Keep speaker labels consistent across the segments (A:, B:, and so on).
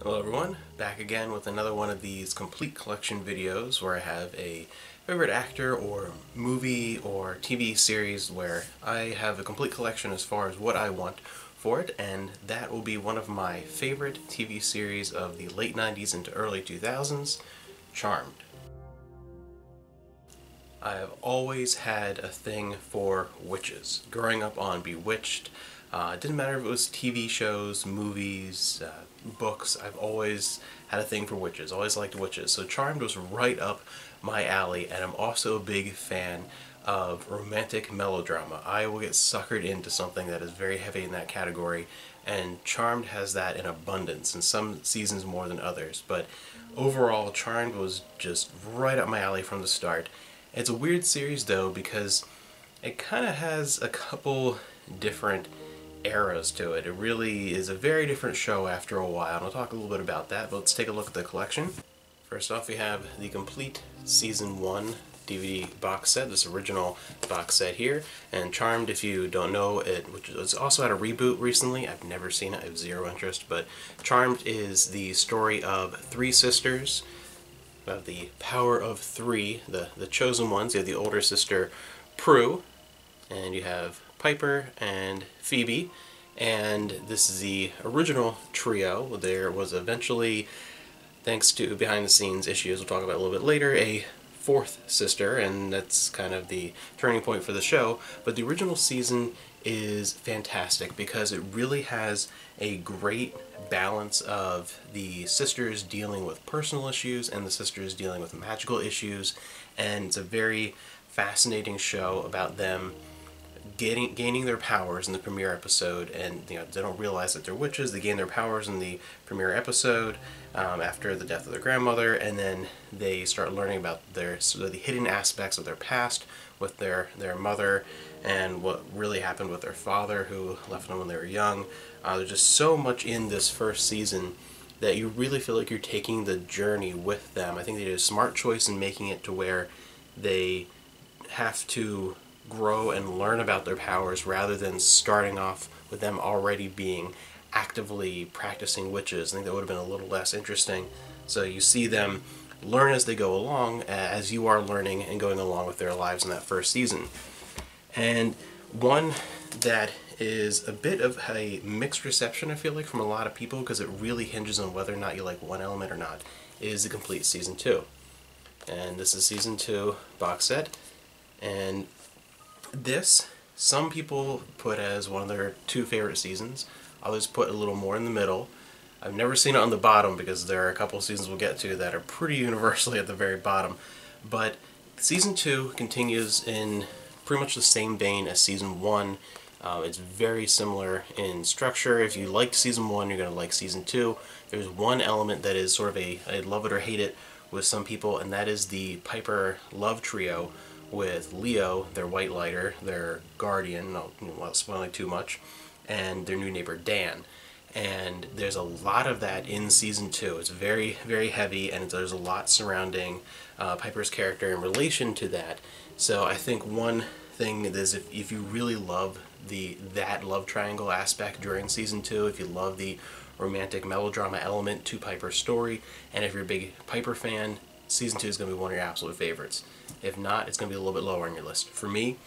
A: Hello everyone, back again with another one of these complete collection videos where I have a favorite actor or movie or TV series where I have a complete collection as far as what I want for it, and that will be one of my favorite TV series of the late 90s into early 2000s, Charmed. I have always had a thing for witches. Growing up on Bewitched, it didn't matter if it was TV shows, movies, books, I've always had a thing for witches, always liked witches. So Charmed was right up my alley, and I'm also a big fan of romantic melodrama. I will get suckered into something that is very heavy in that category, and Charmed has that in abundance, in some seasons more than others. But overall, Charmed was just right up my alley from the start. It's a weird series though because it kind of has a couple different eras to it. It really is a very different show after a while, and I'll talk a little bit about that, but let's take a look at the collection. First off, we have the complete Season 1 DVD box set, this original box set here, and Charmed, if you don't know it, which has also had a reboot recently. I've never seen it, I have zero interest, but Charmed is the story of three sisters, of the power of three, the chosen ones. You have the older sister, Prue, and you have Piper and Phoebe, and this is the original trio. There was eventually, thanks to behind-the-scenes issues we'll talk about a little bit later, a fourth sister, and that's kind of the turning point for the show. But the original season is fantastic because it really has a great balance of the sisters dealing with personal issues and the sisters dealing with magical issues, and it's a very fascinating show about them gaining their powers in the premiere episode, and they don't realize that they're witches. They gain their powers in the premiere episode after the death of their grandmother, and then they start learning about the hidden aspects of their past with their mother and what really happened with their father who left them when they were young. There's just so much in this first season that you really feel like you're taking the journey with them. I think they did a smart choice in making it to where they have to grow and learn about their powers rather than starting off with them already being actively practicing witches. I think that would have been a little less interesting. So you see them learn as they go along, as you are learning and going along with their lives in that first season. And one that is a bit of a mixed reception, I feel like, from a lot of people, because it really hinges on whether or not you like one element or not, is the complete Season 2. And this is Season 2 box set, and this, some people put as one of their two favorite seasons, others put a little more in the middle. I've never seen it on the bottom because there are a couple seasons we'll get to that are pretty universally at the very bottom. But Season 2 continues in pretty much the same vein as Season 1. It's very similar in structure. If you liked Season 1, you're going to like Season 2. There's one element that is sort of a love it or hate it with some people, and that is the Piper love trio with Leo, their white lighter, their guardian, not spoiling too much, and their new neighbor Dan. And there's a lot of that in Season 2. It's very, very heavy, and there's a lot surrounding Piper's character in relation to that. So I think one thing is if you really love that love triangle aspect during Season 2, if you love the romantic melodrama element to Piper's story, and if you're a big Piper fan, Season 2 is going to be one of your absolute favorites. If not, it's going to be a little bit lower on your list. For me,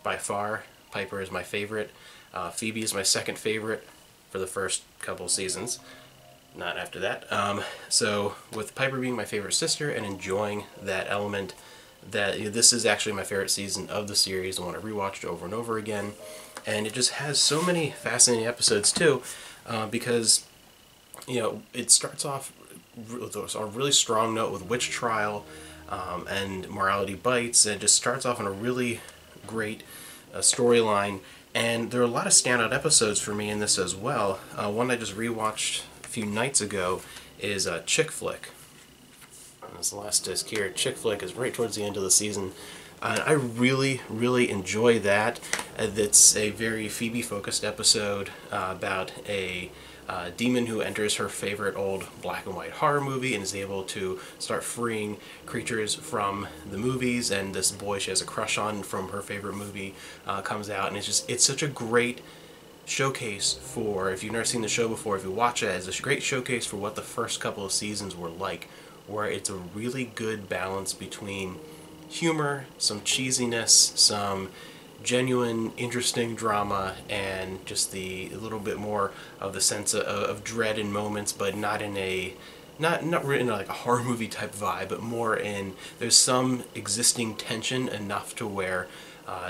A: by far, Piper is my favorite. Phoebe is my second favorite for the first couple seasons, not after that. So with Piper being my favorite sister and enjoying that element, that this is actually my favorite season of the series, the one I rewatched over and over again. And it just has so many fascinating episodes too, because it starts off with a really strong note with witch trial and morality bites, and it just starts off on a really great storyline. And there are a lot of standout episodes for me in this as well. One I just rewatched a few nights ago is Chick Flick. And this last disc here, Chick Flick, is right towards the end of the season. I really, really enjoy that. It's a very Phoebe-focused episode about a demon who enters her favorite old black and white horror movie and is able to start freeing creatures from the movies, and this boy she has a crush on from her favorite movie comes out, and it's such a great showcase for, if you've never seen the show before, if you watch it, it's a great showcase for what the first couple of seasons were like, where it's a really good balance between humor, some cheesiness, some genuine, interesting drama, and just a little bit more of the sense of dread in moments, but not in a not really in like a horror movie type vibe, but more in there's some existing tension enough to where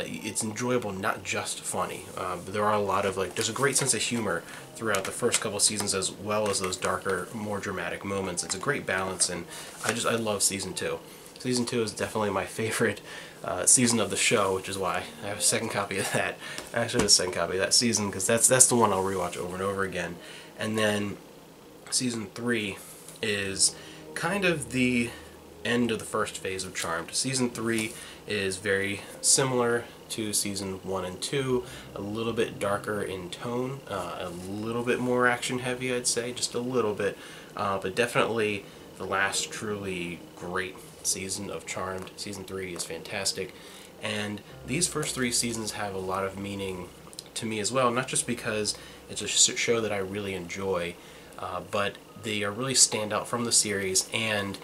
A: it's enjoyable, not just funny. There are a lot of there's a great sense of humor throughout the first couple seasons, as well as those darker, more dramatic moments. It's a great balance, and I love season 2. Season 2 is definitely my favorite season of the show, which is why I have a second copy of that. I actually have a second copy of that season, because that's the one I'll rewatch over and over again. And then season 3 is kind of the end of the first phase of Charmed. Season 3 is very similar to season 1 and 2, a little bit darker in tone, a little bit more action heavy, I'd say, just a little bit, but definitely the last truly great season of Charmed. Season 3 is fantastic, and these first 3 seasons have a lot of meaning to me as well, not just because it's a show that I really enjoy, but they really stand out from the series. And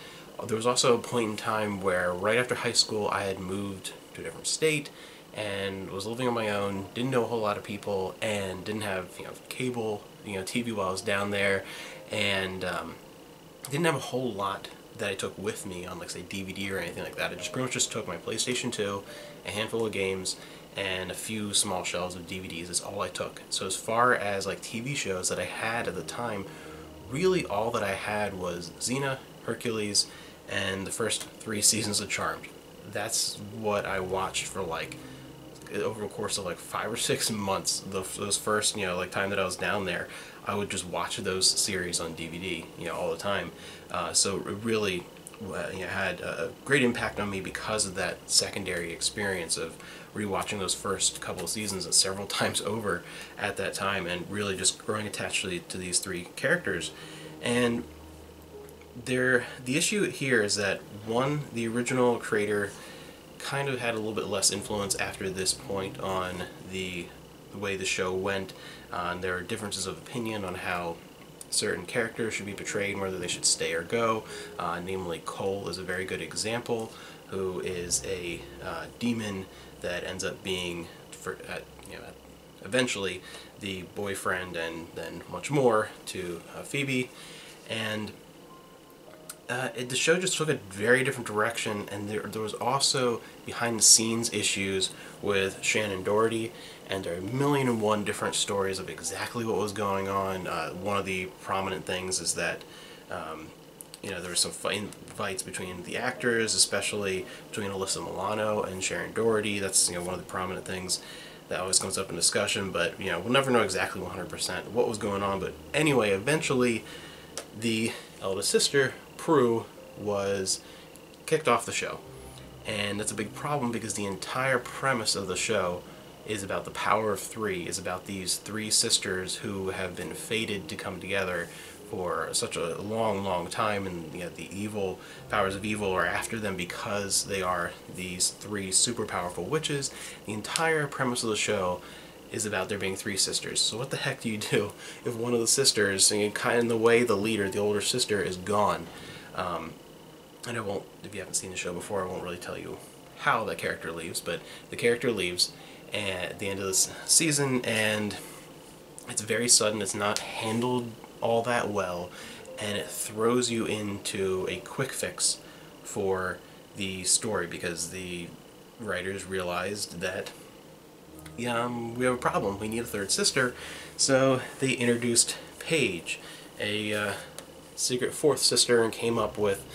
A: there was also a point in time where right after high school I had moved to a different state and was living on my own, didn't know a whole lot of people, and didn't have cable TV while I was down there, and didn't have a whole lot that I took with me on say DVD or anything like that. I just pretty much just took my PlayStation 2, a handful of games, and a few small shelves of DVDs is all I took. So as far as TV shows that I had at the time, really all that I had was Xena, Hercules, and the first 3 seasons of Charmed. That's what I watched for over the course of 5 or 6 months. Those first time that I was down there, I would just watch those series on DVD all the time. So it really had a great impact on me because of that secondary experience of rewatching those first couple of seasons several times over at that time, and really just growing attached to these 3 characters. And the issue here is that, one, the original creator kind of had a little bit less influence after this point on the way the show went. There are differences of opinion on how certain characters should be portrayed and whether they should stay or go. Namely, Cole is a very good example, who is a demon that ends up being, eventually, the boyfriend and then much more to Phoebe. And the show just took a very different direction, and there was also behind-the-scenes issues with Shannon Doherty, and there are 1,000,001 different stories of exactly what was going on. One of the prominent things is that there were some fights between the actors, especially between Alyssa Milano and Sharon Doherty. That's one of the prominent things that always comes up in discussion, but we'll never know exactly 100% what was going on. But anyway, eventually the eldest sister, Prue, was kicked off the show, and that's a big problem because the entire premise of the show is about the power of 3, is about these 3 sisters who have been fated to come together for such a long time, and the evil powers of evil are after them because they are these 3 super powerful witches. The entire premise of the show is about there being 3 sisters. So what the heck do you do if one of the sisters, kind of in the way the leader, the older sister, is gone? And I won't, if you haven't seen the show before, I won't really tell you how that character leaves, but the character leaves at the end of this season, and it's very sudden. It's not handled all that well, and it throws you into a quick fix for the story because the writers realized that we have a problem. We need a 3rd sister, so they introduced Paige, a secret 4th sister, and came up with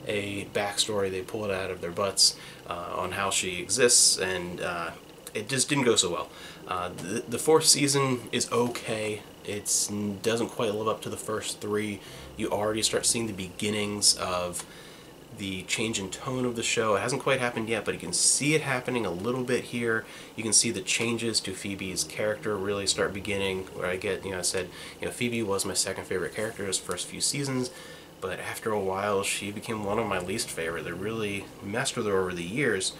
A: a backstory. They pulled it out of their butts on how she exists, and it just didn't go so well. The 4th season is okay. It doesn't quite live up to the first 3. You already start seeing the beginnings of the change in tone of the show. It hasn't quite happened yet, but you can see it happening a little bit here. You can see the changes to Phoebe's character really start beginning, where I said, Phoebe was my second favorite character those first few seasons, but after a while she became one of my least favorite. They really messed with her over the years.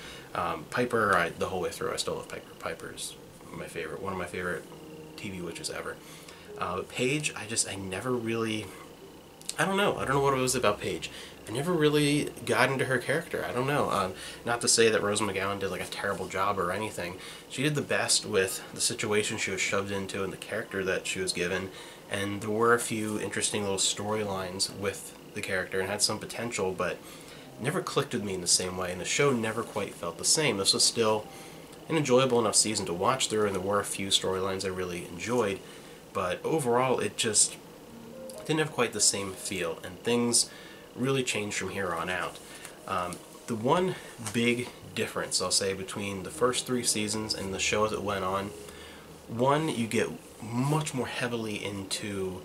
A: Piper, the whole way through, I still love Piper. Piper's my favorite, one of my favorite TV witches ever. Paige, I never really, I don't know what it was about Paige. I never really got into her character. I don't know. Not to say that Rose McGowan did like a terrible job or anything. She did the best with the situation she was shoved into and the character that she was given. And there were a few interesting little storylines with the character and had some potential, but never clicked with me in the same way. And the show never quite felt the same. This was still an enjoyable enough season to watch through, and there were a few storylines I really enjoyed. But overall, it just didn't have quite the same feel, and things really changed from here on out. The one big difference, I'll say, between the first 3 seasons and the show as it went on, one, you get much more heavily into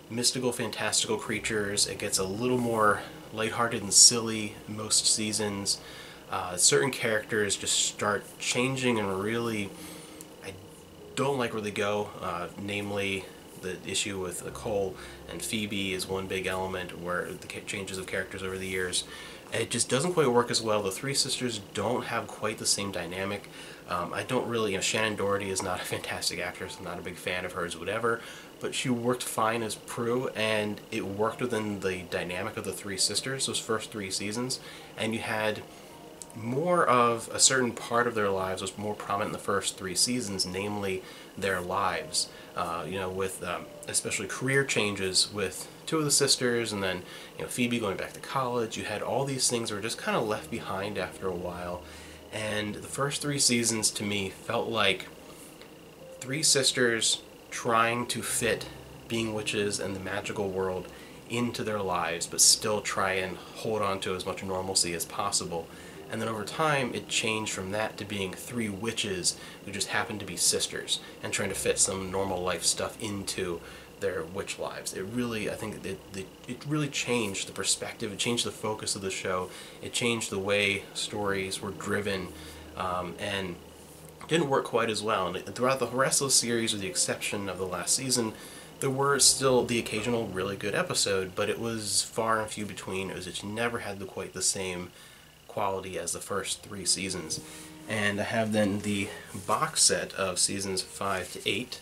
A: mystical, fantastical creatures. It gets a little more lighthearted and silly most seasons. Certain characters just start changing and really, I don't like where they go, namely the issue with Cole and Phoebe is one big element where the changes of characters over the years. It just doesn't quite work as well. The 3 sisters don't have quite the same dynamic. I don't really, Shannon Doherty is not a fantastic actress. I'm not a big fan of hers, whatever, but she worked fine as Prue, and it worked within the dynamic of the 3 sisters, those first 3 seasons, and you had more of a certain part of their lives was more prominent in the first 3 seasons, namely their lives. With especially career changes with 2 of the sisters, and then Phoebe going back to college. You had all these things that were just kind of left behind after a while, and the first 3 seasons to me felt like 3 sisters trying to fit being witches and the magical world into their lives, but still try and hold on to as much normalcy as possible. And then over time, it changed from that to being 3 witches who just happened to be sisters and trying to fit some normal life stuff into their witch lives. It really, I think, it really changed the perspective. It changed the focus of the show. It changed the way stories were driven, and didn't work quite as well. And throughout the rest of the series, with the exception of the last season, there were still the occasional really good episode, but it was far and few between. It never had quite the same quality as the first 3 seasons. And I have then the box set of seasons 5 to 8.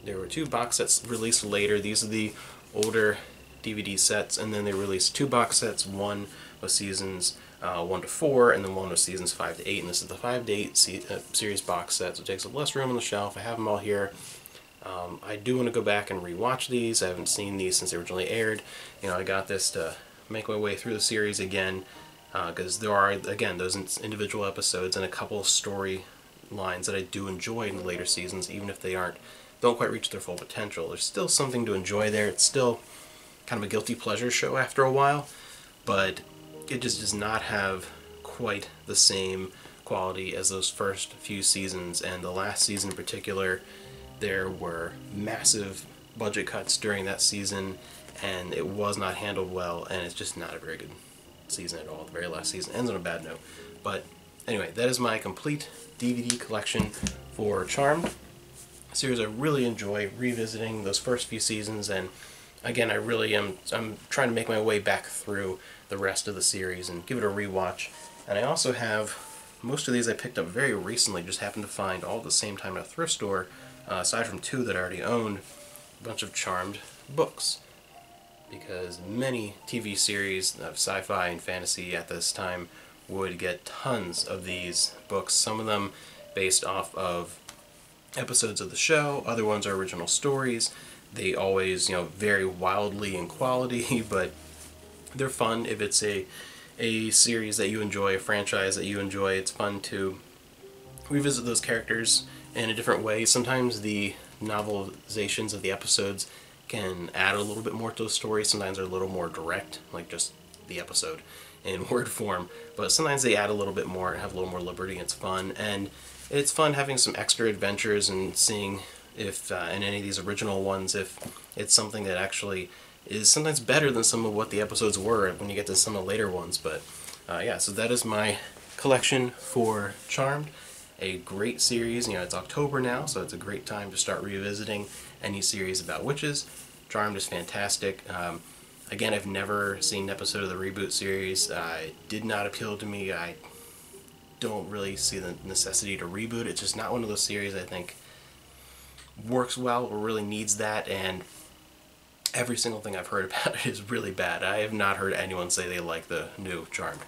A: There were 2 box sets released later. These are the older DVD sets, and then they released 2 box sets. One was seasons 1 to 4, and then one was seasons 5 to 8. And this is the 5 to 8 series box set, so it takes up less room on the shelf. I have them all here. I do want to go back and rewatch these. I haven't seen these since they originally aired. I got this to make my way through the series again, because there are, again, those individual episodes and a couple of story lines that I do enjoy in the later seasons, even if they don't quite reach their full potential. There's still something to enjoy there. It's still kind of a guilty pleasure show after a while, but it just does not have quite the same quality as those first few seasons. And the last season in particular, there were massive budget cuts during that season, and it was not handled well, and it's just not a very good season at all. The very last season ends on a bad note. But anyway, that is my complete DVD collection for Charmed, a series I really enjoy revisiting those first few seasons. And again, I'm trying to make my way back through the rest of the series and give it a rewatch. And I also have most of these I picked up very recently, just happened to find all at the same time at a thrift store, aside from 2 that I already owned, a bunch of Charmed books. Because many TV series of sci-fi and fantasy at this time would get tons of these books, some of them based off of episodes of the show, other ones are original stories. They always, vary wildly in quality, but they're fun. If it's a series that you enjoy, a franchise that you enjoy, it's fun to revisit those characters in a different way. Sometimes the novelizations of the episodes can add a little bit more to the story. Sometimes they're a little more direct, like just the episode in word form, but sometimes they add a little bit more and have a little more liberty. It's fun, and it's fun having some extra adventures and seeing if in any of these original ones, if it's something that actually is sometimes better than some of what the episodes were when you get to some of the later ones. But yeah, so that is my collection for Charmed. A great series. It's October now, so it's a great time to start revisiting any series about witches. Charmed is fantastic. Again, I've never seen an episode of the reboot series. It did not appeal to me. I don't really see the necessity to reboot. It's just not one of those series I think works well or really needs that, and every single thing I've heard about it is really bad. I have not heard anyone say they like the new Charmed,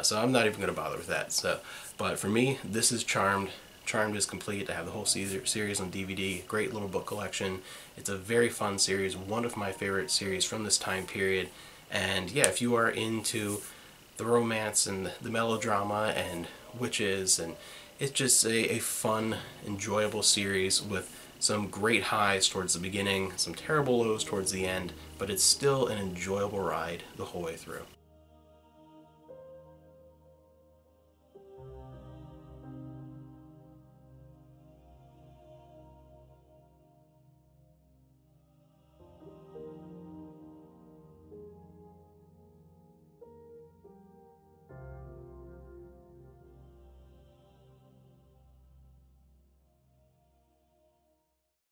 A: so I'm not even going to bother with that. So, but for me, this is Charmed. Charmed is complete. I have the whole series on DVD. Great little book collection. It's a very fun series. One of my favorite series from this time period. And yeah, if you are into the romance and the melodrama and witches, and it's just a fun, enjoyable series with some great highs towards the beginning, some terrible lows towards the end, but it's still an enjoyable ride the whole way through.